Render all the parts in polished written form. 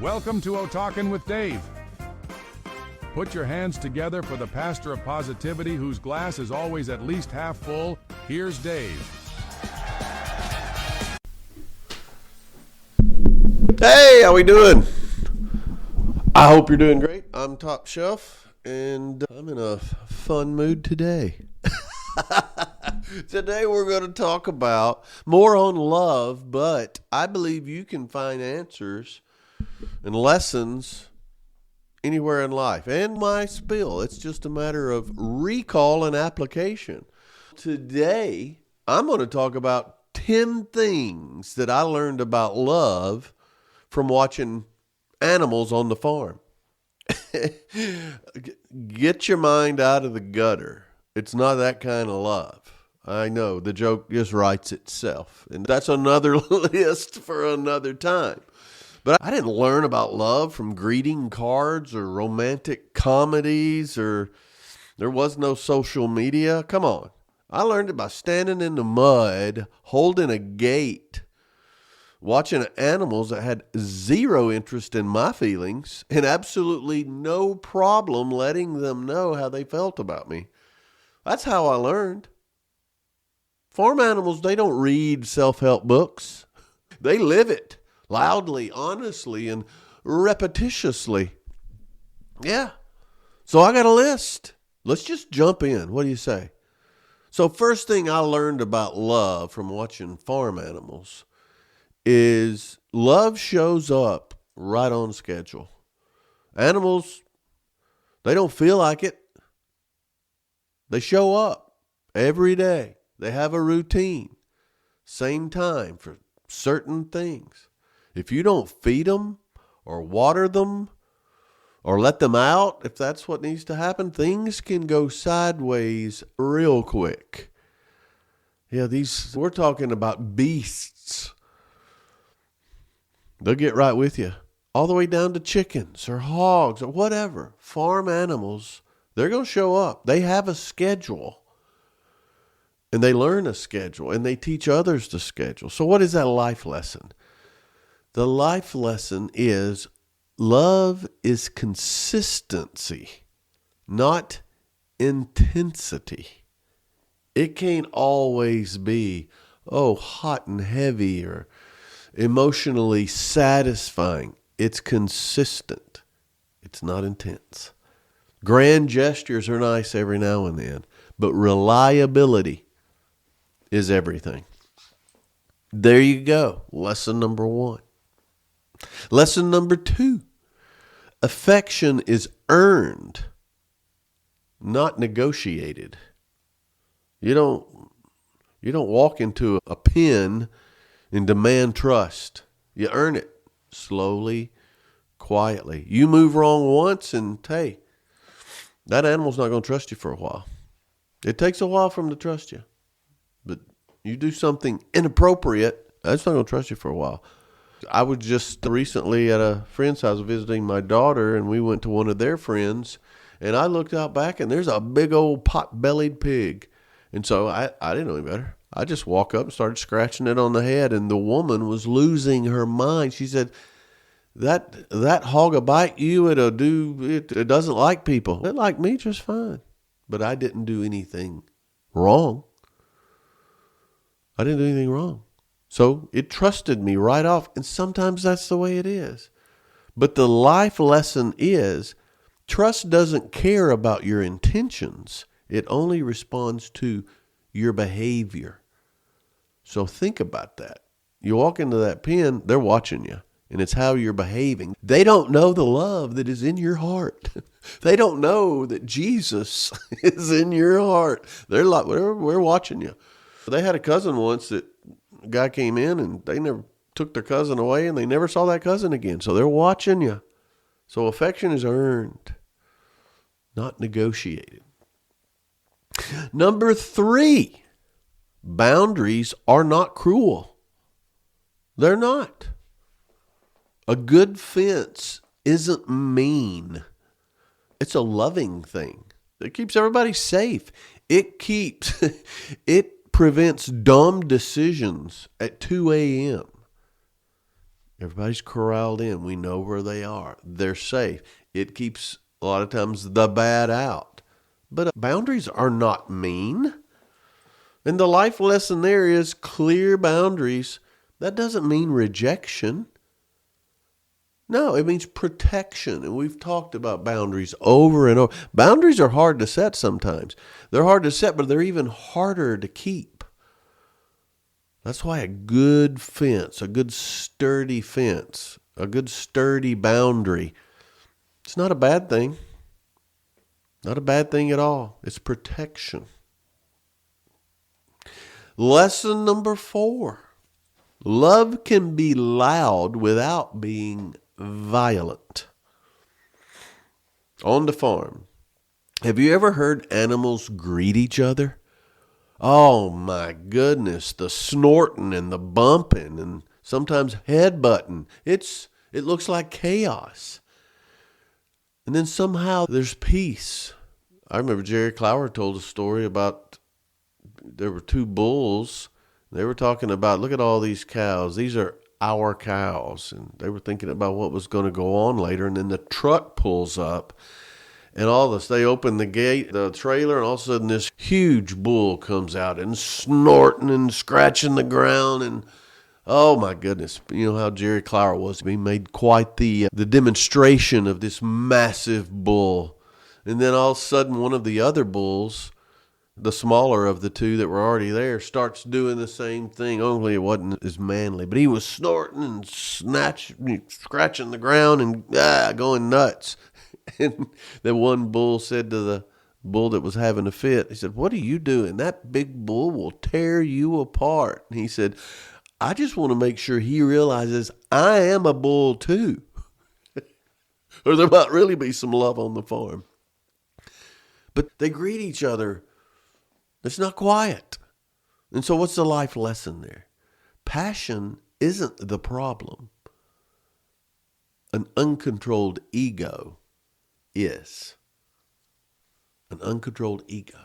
Welcome to O-Talkin' with Dave. Put your hands together for the pastor of positivity whose glass is always at least half full. Here's Dave. Hey, how we doing? I hope you're doing great. I'm Top Shelf, and I'm in a fun mood today. Today we're going to talk about more on love, but I believe you can find answers and lessons anywhere in life. And my spill, it's just a matter of recall and application. Today, I'm going to talk about 10 things that I learned about love from watching animals on the farm. Get your mind out of the gutter. It's not that kind of love. I know, the joke just writes itself. And that's another list for another time. But I didn't learn about love from greeting cards or romantic comedies, or there was no social media. Come on. I learned it by standing in the mud, holding a gate, watching animals that had zero interest in my feelings and absolutely no problem letting them know how they felt about me. That's how I learned. Farm animals, they don't read self-help books. They live it loudly, honestly, and repetitiously. Yeah. So I got a list. Let's just jump in. What do you say? So first thing I learned about love from watching farm animals is love shows up right on schedule. Animals, they don't feel like it. They show up every day. They have a routine, same time for certain things. If you don't feed them or water them or let them out, if that's what needs to happen, things can go sideways real quick. Yeah, we're talking about beasts. They'll get right with you. All the way down to chickens or hogs or whatever. Farm animals, they're going to show up. They have a schedule. And they learn a schedule. And they teach others the schedule. So what is that life lesson? The life lesson is love is consistency, not intensity. It can't always be, hot and heavy or emotionally satisfying. It's consistent. It's not intense. Grand gestures are nice every now and then, but reliability is everything. There you go. Lesson number 1. Lesson number 2. Affection is earned, not negotiated. You don't walk into a pen and demand trust. You earn it slowly, quietly. You move wrong once and hey, that animal's not going to trust you for a while. It takes a while for them to trust you. But you do something inappropriate, that's not going to trust you for a while. I was just recently at a friend's house visiting my daughter, and we went to one of their friends, and I looked out back, and there's a big old pot-bellied pig. And so I didn't know any better. I just walked up and started scratching it on the head, and the woman was losing her mind. She said, that hog will bite you, it doesn't like people. It liked me just fine. But I didn't do anything wrong. I didn't do anything wrong. So it trusted me right off. And sometimes that's the way it is. But the life lesson is trust doesn't care about your intentions. It only responds to your behavior. So think about that. You walk into that pen, they're watching you. And it's how you're behaving. They don't know the love that is in your heart. They don't know that Jesus is in your heart. They're like, we're watching you. They had a cousin once that a guy came in and they never took their cousin away and they never saw that cousin again. So they're watching you. So affection is earned, not negotiated. Number 3, boundaries are not cruel. They're not. A good fence isn't mean. It's a loving thing. It keeps everybody safe. It prevents dumb decisions at 2 a.m. Everybody's corralled in. We know where they are. They're safe. It keeps, a lot of times, the bad out. But boundaries are not mean. And the life lesson there is clear boundaries. That doesn't mean rejection. No, it means protection. And we've talked about boundaries over and over. Boundaries are hard to set sometimes. They're hard to set, but they're even harder to keep. That's why a good fence, a good sturdy fence, a good sturdy boundary, it's not a bad thing. Not a bad thing at all. It's protection. Lesson number 4. Love can be loud without being violent. On the farm, have you ever heard animals greet each other? Oh my goodness, the snorting and the bumping and sometimes headbutting. It looks like chaos. And then somehow there's peace. I remember Jerry Clower told a story about there were 2 bulls. They were talking about, look at all these cows. These are our cows. And they were thinking about what was going to go on later. And then the truck pulls up. And all this, they open the gate, the trailer, and all of a sudden this huge bull comes out and snorting and scratching the ground. And oh my goodness, you know how Jerry Clower was. He made quite the demonstration of this massive bull. And then all of a sudden one of the other bulls, the smaller of the 2 that were already there, starts doing the same thing, only it wasn't as manly. But he was snorting and scratching the ground and going nuts. And the one bull said to the bull that was having a fit, he said, "What are you doing? That big bull will tear you apart." And he said, "I just want to make sure he realizes I am a bull too." Or there might really be some love on the farm. But they greet each other. It's not quiet. And so what's the life lesson there? Passion isn't the problem. An uncontrolled ego is. An uncontrolled ego,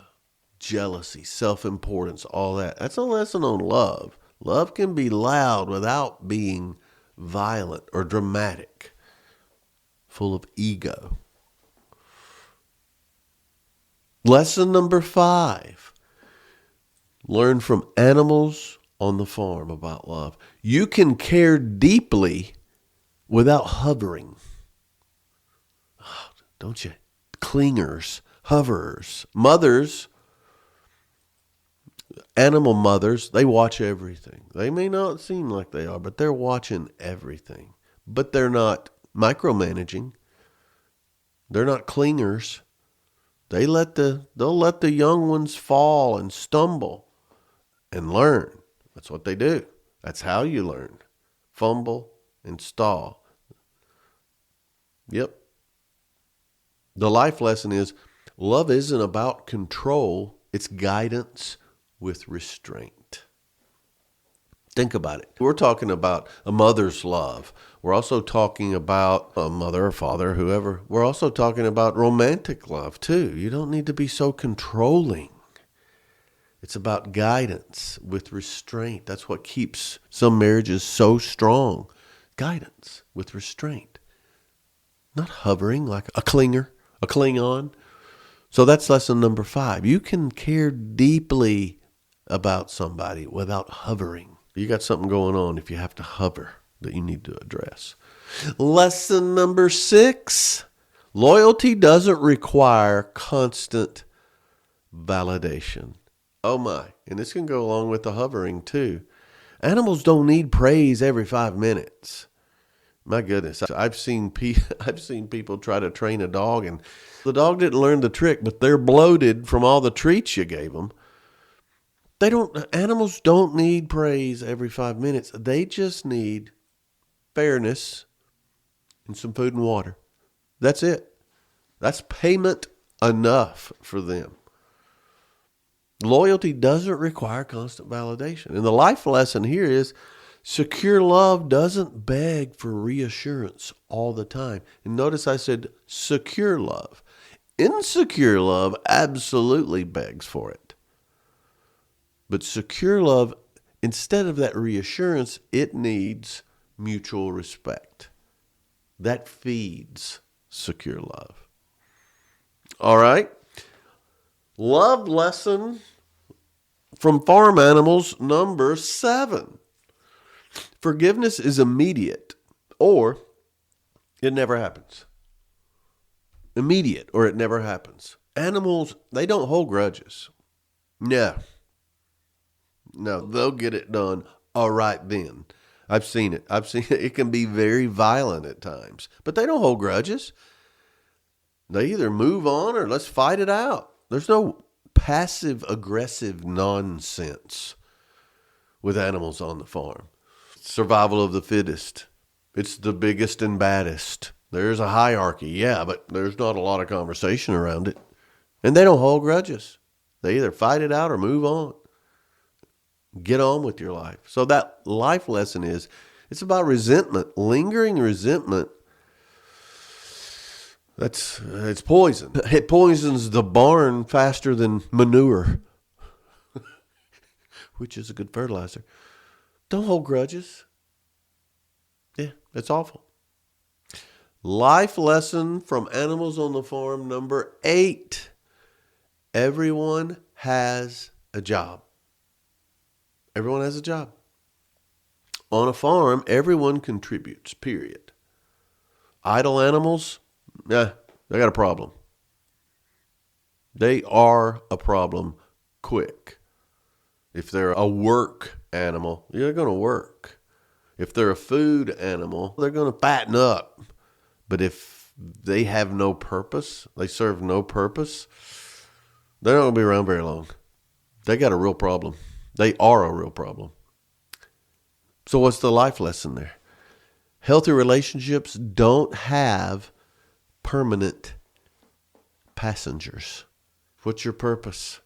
jealousy, self-importance, all that. That's a lesson on love. Love can be loud without being violent or dramatic, full of ego. Lesson number 5. Learn from animals on the farm about love. You can care deeply without hovering. Don't you? Clingers, hoverers, mothers, animal mothers, they watch everything. They may not seem like they are, but they're watching everything. But they're not micromanaging. They're not clingers. They'll let the young ones fall and stumble and learn. That's what they do. That's how you learn. Fumble and stall. Yep. The life lesson is love isn't about control. It's guidance with restraint. Think about it. We're talking about a mother's love. We're also talking about a mother or father, whoever. We're also talking about romantic love too. You don't need to be so controlling. It's about guidance with restraint. That's what keeps some marriages so strong. Guidance with restraint. Not hovering like a clinger, a cling on. So that's lesson number 5. You can care deeply about somebody without hovering. You got something going on if you have to hover that you need to address. Lesson number 6. Loyalty doesn't require constant validation. Oh my. And this can go along with the hovering too. Animals don't need praise every 5 minutes. My goodness, I've seen people try to train a dog, and the dog didn't learn the trick, but they're bloated from all the treats you gave them. Animals don't need praise every 5 minutes. They just need fairness and some food and water. That's it. That's payment enough for them. Loyalty doesn't require constant validation. And the life lesson here is secure love doesn't beg for reassurance all the time. And notice I said secure love. Insecure love absolutely begs for it. But secure love, instead of that reassurance, it needs mutual respect. That feeds secure love. All right. Love lesson from farm animals number 7. Forgiveness is immediate or it never happens. Immediate or it never happens. Animals, they don't hold grudges. No, they'll get it done right then. I've seen it. It can be very violent at times, but they don't hold grudges. They either move on or let's fight it out. There's no passive aggressive nonsense with animals on the farm. Survival of the fittest. It's the biggest and baddest. There's a hierarchy, yeah, but there's not a lot of conversation around it. And they don't hold grudges. They either fight it out or move on. Get on with your life. So that life lesson is, it's about resentment. Lingering resentment, it's poison. It poisons the barn faster than manure, which is a good fertilizer. Don't hold grudges. Yeah, it's awful. Life lesson from Animals on the Farm number 8. Everyone has a job. Everyone has a job. On a farm, everyone contributes, period. Idle animals, they got a problem. They are a problem quick. If they're a work animal, they're going to work. If they're a food animal, they're going to fatten up. But if they have no purpose, they serve no purpose, they're not going to be around very long. They got a real problem. They are a real problem. So what's the life lesson there? Healthy relationships don't have permanent passengers. What's your purpose?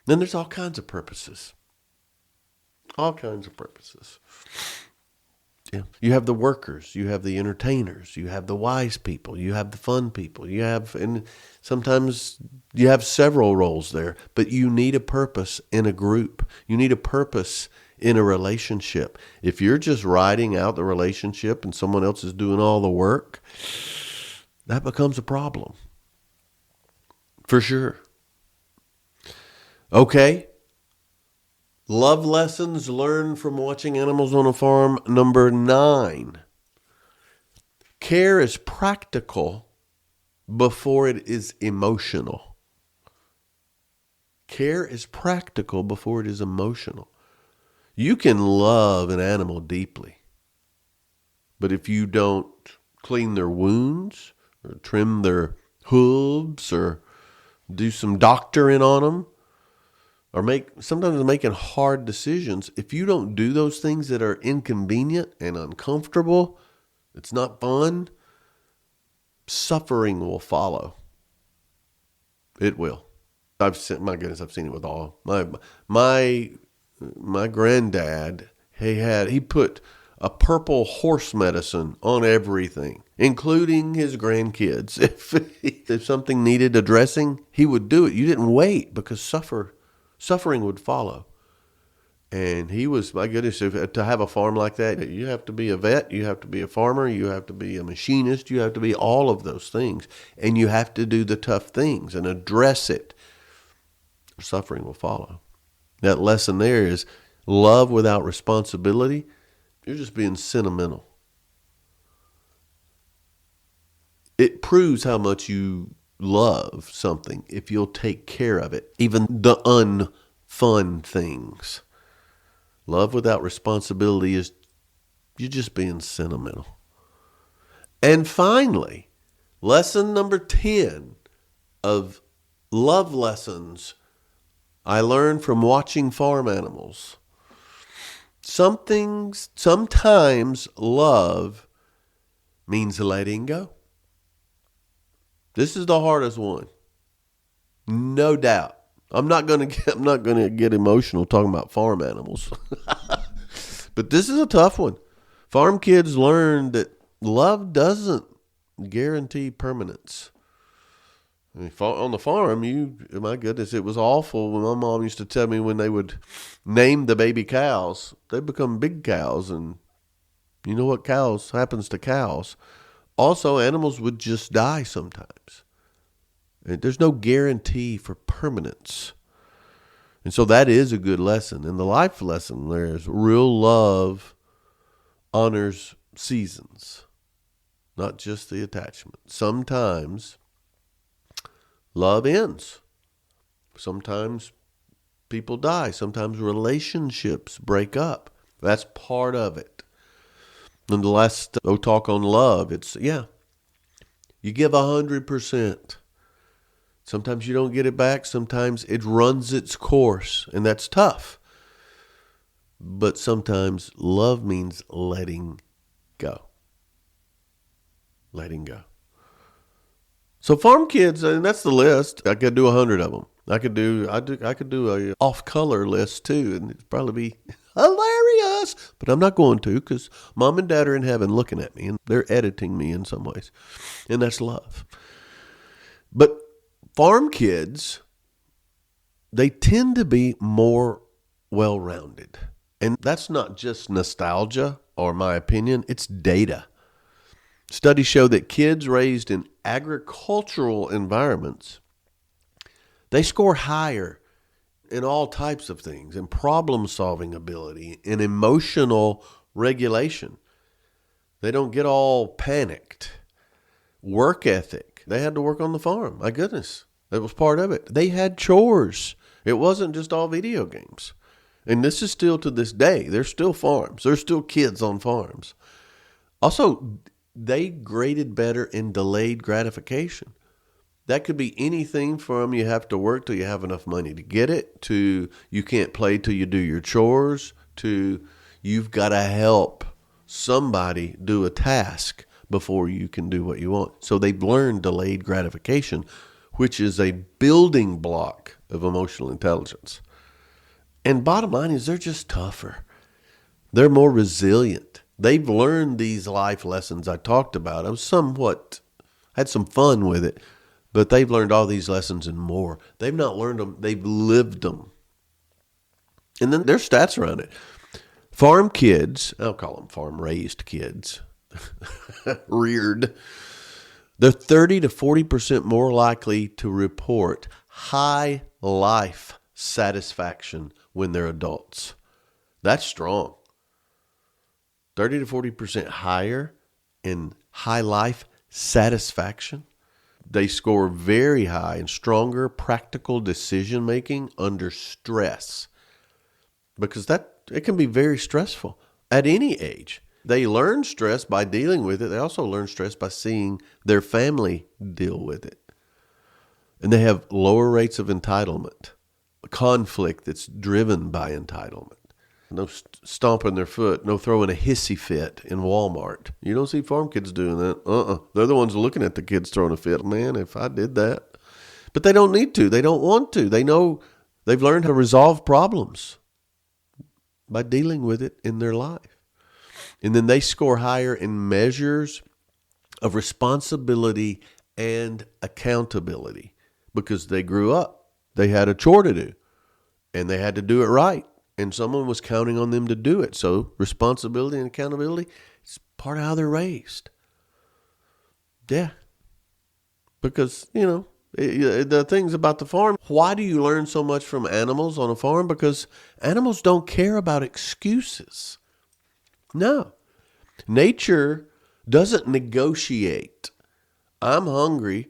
Then there's all kinds of purposes. All kinds of purposes. Yeah. You have the workers, you have the entertainers, you have the wise people, you have the fun people, and sometimes you have several roles there, but you need a purpose in a group. You need a purpose in a relationship. If you're just riding out the relationship and someone else is doing all the work, that becomes a problem. For sure. Okay. Love lessons learned from watching Animals on a Farm number 9. Care is practical before it is emotional. Care is practical before it is emotional. You can love an animal deeply, but if you don't clean their wounds or trim their hooves or do some doctoring on them, or sometimes making hard decisions, if you don't do those things that are inconvenient and uncomfortable, it's not fun, suffering will follow. It will. I've seen it with all. My granddad, he put a purple horse medicine on everything, including his grandkids. If something needed addressing, he would do it. You didn't wait because suffering would follow. And he was, my goodness, to have a farm like that, you have to be a vet, you have to be a farmer, you have to be a machinist, you have to be all of those things. And you have to do the tough things and address it. Suffering will follow. That lesson there is love without responsibility. You're just being sentimental. It proves how much you love something if you'll take care of it, even the unfun things. Love without responsibility is you're just being sentimental. And finally, lesson number 10 of love lessons I learned from watching farm animals. Sometimes love means letting go. This is the hardest one. No doubt. I'm not going to get emotional talking about farm animals. But this is a tough one. Farm kids learn that love doesn't guarantee permanence. I mean, on the farm, my goodness, it was awful when my mom used to tell me when they would name the baby cows, they become big cows, and You know what happens to cows. Also, animals would just die sometimes. And there's no guarantee for permanence. And so that is a good lesson. And the life lesson there is real love honors seasons, not just the attachment. Sometimes love ends. Sometimes people die. Sometimes relationships break up. That's part of it. And the last talk on love, it's, you give 100%. Sometimes you don't get it back. Sometimes it runs its course, and that's tough. But sometimes love means letting go. Letting go. So farm kids, and that's the list. I could do 100 of them. I could do a off-color list too, and it'd probably be hilarious. But I'm not going to, because mom and dad are in heaven looking at me, and they're editing me in some ways. And that's love. But farm kids, they tend to be more well-rounded. And that's not just nostalgia or my opinion, it's data. Studies show that kids raised in agricultural environments, they score higher in all types of things, in problem-solving ability, in emotional regulation. They don't get all panicked. Work ethic. They had to work on the farm. My goodness, that was part of it. They had chores. It wasn't just all video games. And this is still to this day. There's still farms. There's still kids on farms. Also, they graded better in delayed gratification. That could be anything from you have to work till you have enough money to get it, to you can't play till you do your chores, to you've got to help somebody do a task before you can do what you want. So they've learned delayed gratification, which is a building block of emotional intelligence. And bottom line is they're just tougher. They're more resilient. They've learned these life lessons I talked about. Had some fun with it, but they've learned all these lessons and more. They've not learned them, they've lived them. And then there's stats around it. Farm kids, I'll call them farm-raised kids, reared, they're 30 to 40% more likely to report high life satisfaction when they're adults. That's strong. 30 to 40% higher in high life satisfaction. They score very high in stronger practical decision making under stress, because it can be very stressful at any age. They learn stress by dealing with it. They also learn stress by seeing their family deal with it. And they have lower rates of entitlement, conflict that's driven by entitlement. No stomping their foot, no throwing a hissy fit in Walmart. You don't see farm kids doing that. They're the ones looking at the kids throwing a fit. Man, if I did that. But they don't need to. They don't want to. They know they've learned how to resolve problems by dealing with it in their life. And then they score higher in measures of responsibility and accountability because they grew up. They had a chore to do, and they had to do it right. And someone was counting on them to do it. So responsibility and accountability is part of how they're raised. Yeah. Because, the things about the farm, why do you learn so much from animals on a farm? Because animals don't care about excuses. No. Nature doesn't negotiate. I'm hungry.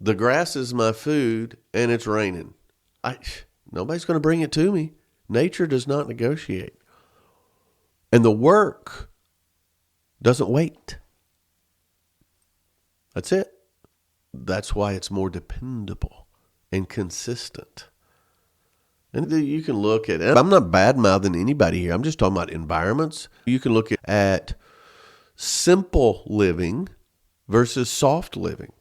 The grass is my food and it's raining. Nobody's going to bring it to me. Nature does not negotiate. And the work doesn't wait. That's it. That's why it's more dependable and consistent. And you can look at it. I'm not bad-mouthing anybody here. I'm just talking about environments. You can look at simple living versus soft living.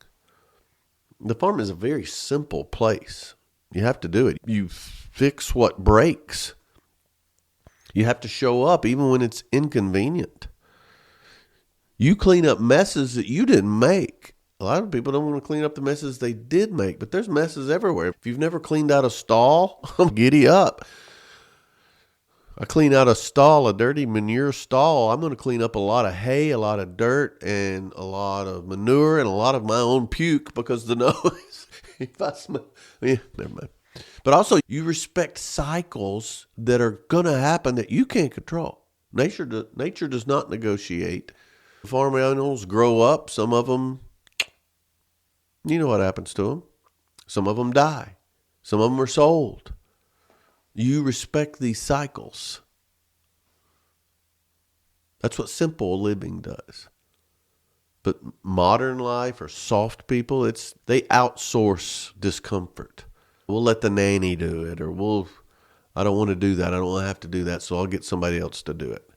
The farm is a very simple place. You have to do it. You fix what breaks. You have to show up even when it's inconvenient. You clean up messes that you didn't make. A lot of people don't want to clean up the messes they did make, but there's messes everywhere. If you've never cleaned out a stall, giddy up. I clean out a stall, a dirty manure stall. I'm going to clean up a lot of hay, a lot of dirt, and a lot of manure, and a lot of my own puke because the noise. If I smell, yeah, never mind. But also, you respect cycles that are going to happen that you can't control. Nature does not negotiate. Farm animals grow up. Some of them, you know what happens to them. Some of them die. Some of them are sold. You respect these cycles. That's what simple living does. But modern life or soft people, they outsource discomfort. We'll let the nanny do it, or I don't want to do that. I don't want to have to do that, so I'll get somebody else to do it.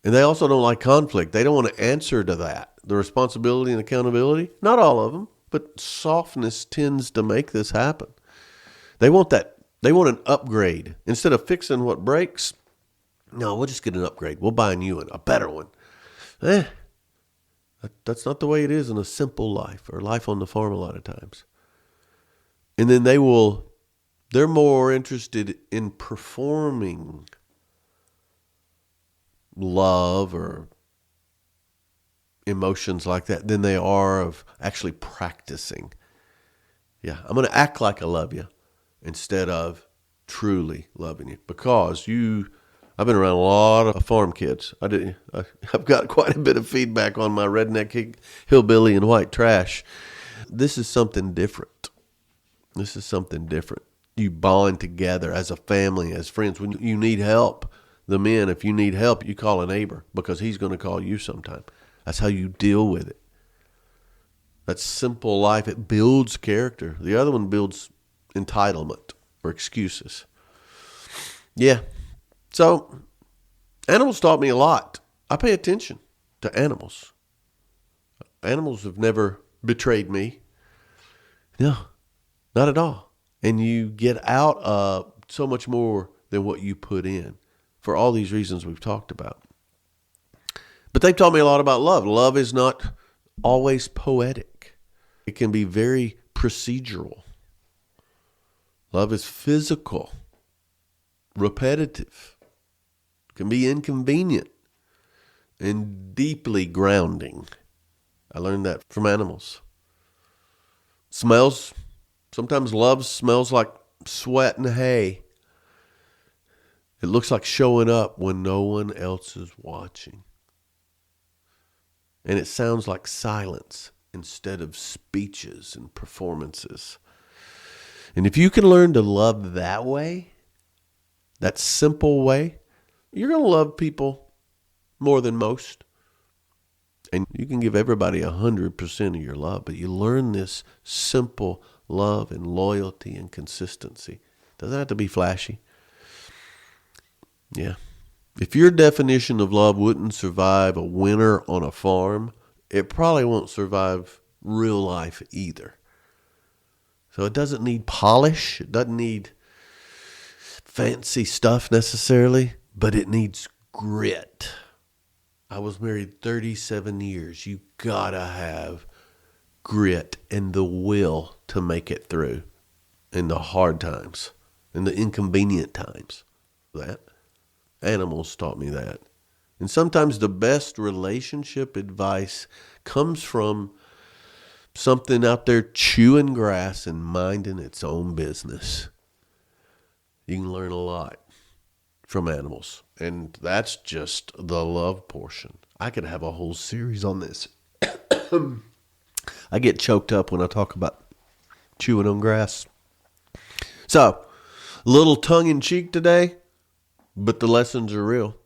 And they also don't like conflict. They don't want to answer to that. The responsibility and accountability, not all of them, but softness tends to make this happen. They want that. They want an upgrade. Instead of fixing what breaks, no, we'll just get an upgrade. We'll buy a new one, a better one. That's not the way it is in a simple life or life on the farm a lot of times. And then they're more interested in performing love or emotions like that than they are of actually practicing. Yeah, I'm going to act like I love you instead of truly loving you, because I've been around a lot of farm kids. I've got quite a bit of feedback on my redneck hillbilly and white trash. This is something different. You bond together as a family, as friends. When you need help, the men, if you need help, you call a neighbor because he's going to call you sometime. That's how you deal with it. That simple life, it builds character. The other one builds entitlement or excuses. Yeah. So, animals taught me a lot. I pay attention to animals. Animals have never betrayed me. No, not at all. And you get out of so much more than what you put in for all these reasons we've talked about. But they've taught me a lot about love. Love is not always poetic. It can be very procedural. Love is physical, repetitive, can be inconvenient, and deeply grounding. I learned that from animals. Smells. Sometimes love smells like sweat and hay. It looks like showing up when no one else is watching. And it sounds like silence instead of speeches and performances. And if you can learn to love that way, that simple way, you're going to love people more than most. And you can give everybody 100% of your love, but you learn this simple love and loyalty and consistency. Doesn't have to be flashy. Yeah. If your definition of love wouldn't survive a winter on a farm, it probably won't survive real life either. So it doesn't need polish. It doesn't need fancy stuff necessarily, but it needs grit. I was married 37 years. You gotta have grit and the will to make it through in the hard times, in the inconvenient times. That animals taught me that. And sometimes the best relationship advice comes from something out there chewing grass and minding its own business. You can learn a lot from animals. And that's just the love portion. I could have a whole series on this. I get choked up when I talk about chewing on grass. So, a little tongue-in-cheek today, but the lessons are real.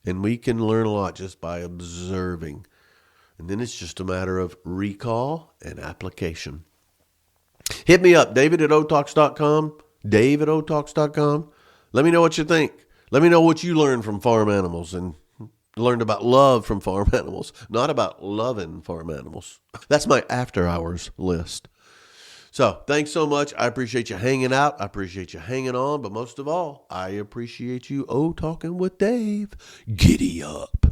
And we can learn a lot just by observing. And then it's just a matter of recall and application. Hit me up, David@otalks.com, Dave@otalks.com. Let me know what you think. Let me know what you learned from farm animals and learned about love from farm animals, not about loving farm animals. That's my after hours list. So thanks so much. I appreciate you hanging out. I appreciate you hanging on. But most of all, I appreciate you talking with Dave. Giddy up.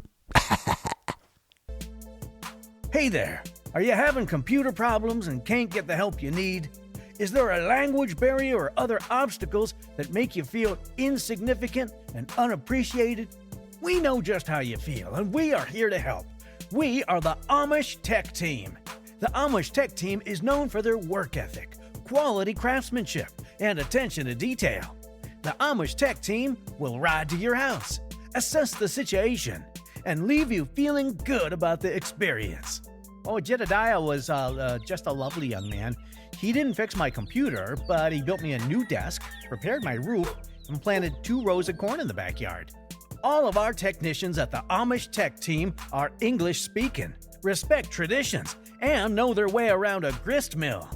Hey there. Are you having computer problems and can't get the help you need? Is there a language barrier or other obstacles that make you feel insignificant and unappreciated? We know just how you feel, and we are here to help. We are the Amish Tech Team. The Amish Tech Team is known for their work ethic, quality craftsmanship, and attention to detail. The Amish Tech Team will ride to your house, assess the situation, and leave you feeling good about the experience. Oh, Jedediah was just a lovely young man. He didn't fix my computer, but he built me a new desk, repaired my roof, and planted 2 rows of corn in the backyard. All of our technicians at the Amish Tech Team are English speaking, respect traditions, and know their way around a grist mill.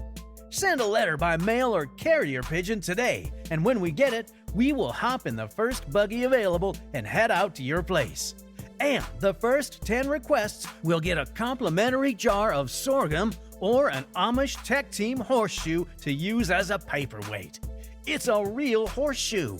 Send a letter by mail or carrier pigeon today, and when we get it, we will hop in the first buggy available and head out to your place. And the first 10 requests will get a complimentary jar of sorghum or an Amish Tech Team horseshoe to use as a paperweight. It's a real horseshoe.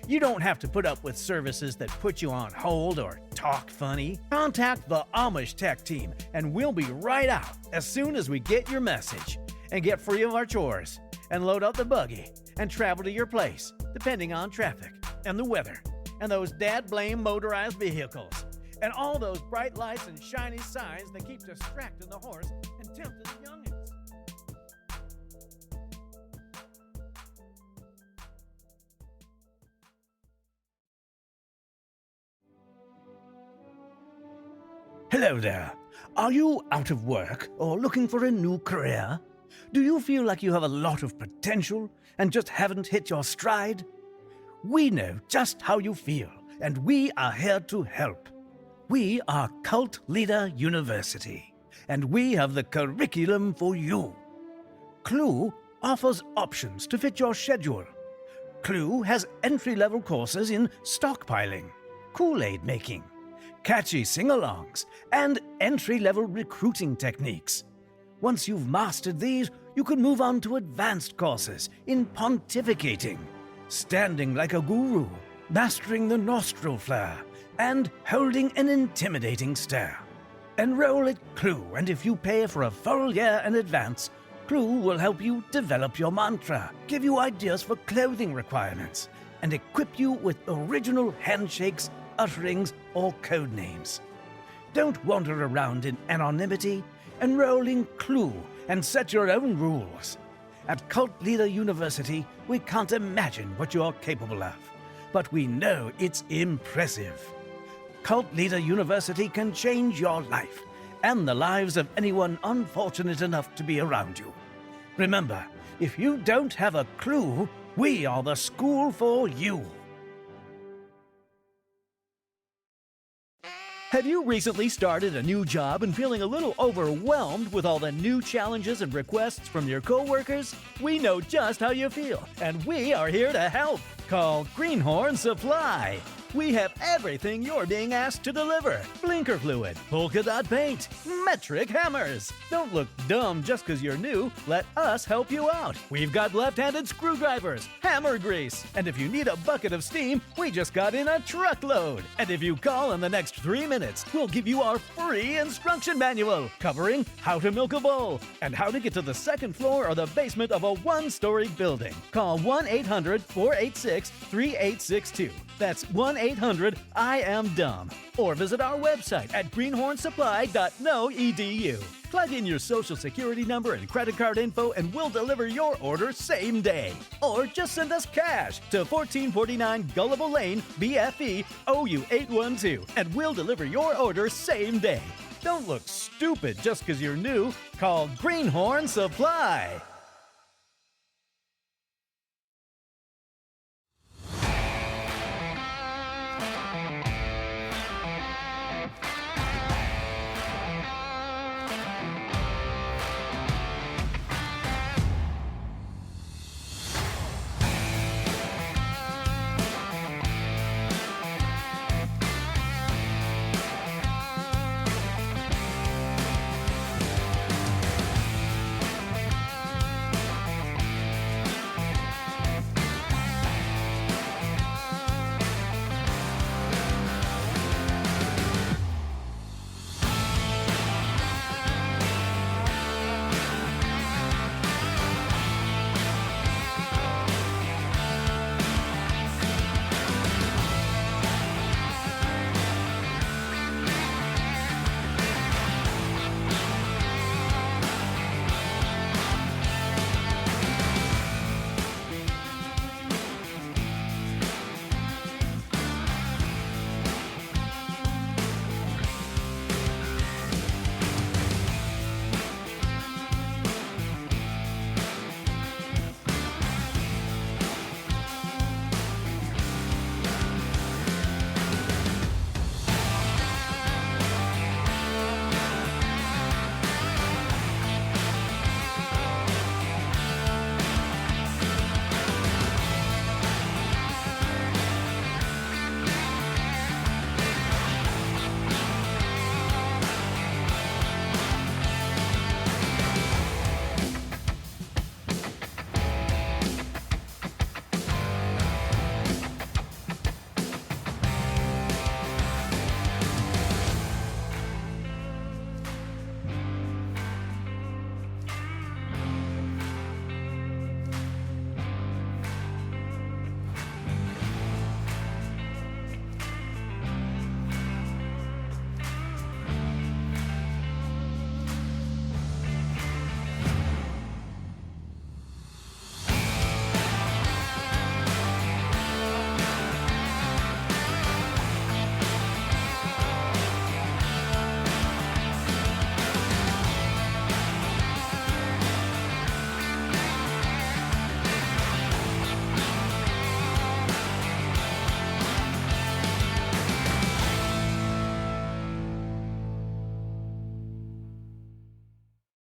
You don't have to put up with services that put you on hold or talk funny. Contact the Amish Tech Team and we'll be right out as soon as we get your message. And get free of our chores and load up the buggy and travel to your place, depending on traffic and the weather and those dad-blame motorized vehicles and all those bright lights and shiny signs that keep distracting the horse and tempting the youngins. Hello there. Are you out of work or looking for a new career? Do you feel like you have a lot of potential and just haven't hit your stride? We know just how you feel, and we are here to help. We are Cult Leader University, and we have the curriculum for you. Clue offers options to fit your schedule. Clue has entry-level courses in stockpiling, Kool-Aid making, catchy sing-alongs, and entry-level recruiting techniques. Once you've mastered these, you can move on to advanced courses in pontificating, standing like a guru, mastering the nostril flare, and holding an intimidating stare. Enroll at Clue, and if you pay for a full year in advance, Clue will help you develop your mantra, give you ideas for clothing requirements, and equip you with original handshakes, utterings, or code names. Don't wander around in anonymity. Enroll in Clue and set your own rules. At Cult Leader University, we can't imagine what you're capable of, but we know it's impressive. Cult Leader University can change your life and the lives of anyone unfortunate enough to be around you. Remember, if you don't have a clue, we are the school for you. Have you recently started a new job and feeling a little overwhelmed with all the new challenges and requests from your coworkers? We know just how you feel, and we are here to help. Call Greenhorn Supply. We have everything you're being asked to deliver. Blinker fluid, polka dot paint, metric hammers. Don't look dumb just because you're new. Let us help you out. We've got left-handed screwdrivers, hammer grease, and if you need a bucket of steam, we just got in a truckload. And if you call in the next 3 minutes, we'll give you our free instruction manual covering how to milk a bull and how to get to the second floor or the basement of a one-story building. Call 1-800-486-3862. That's 1-800-I-AM-DUMB. Or visit our website at greenhornsupply.no.edu. Plug in your social security number and credit card info and we'll deliver your order same day. Or just send us cash to 1449 Gullible Lane, BFE, OU 812, and we'll deliver your order same day. Don't look stupid just because you're new. Call Greenhorn Supply.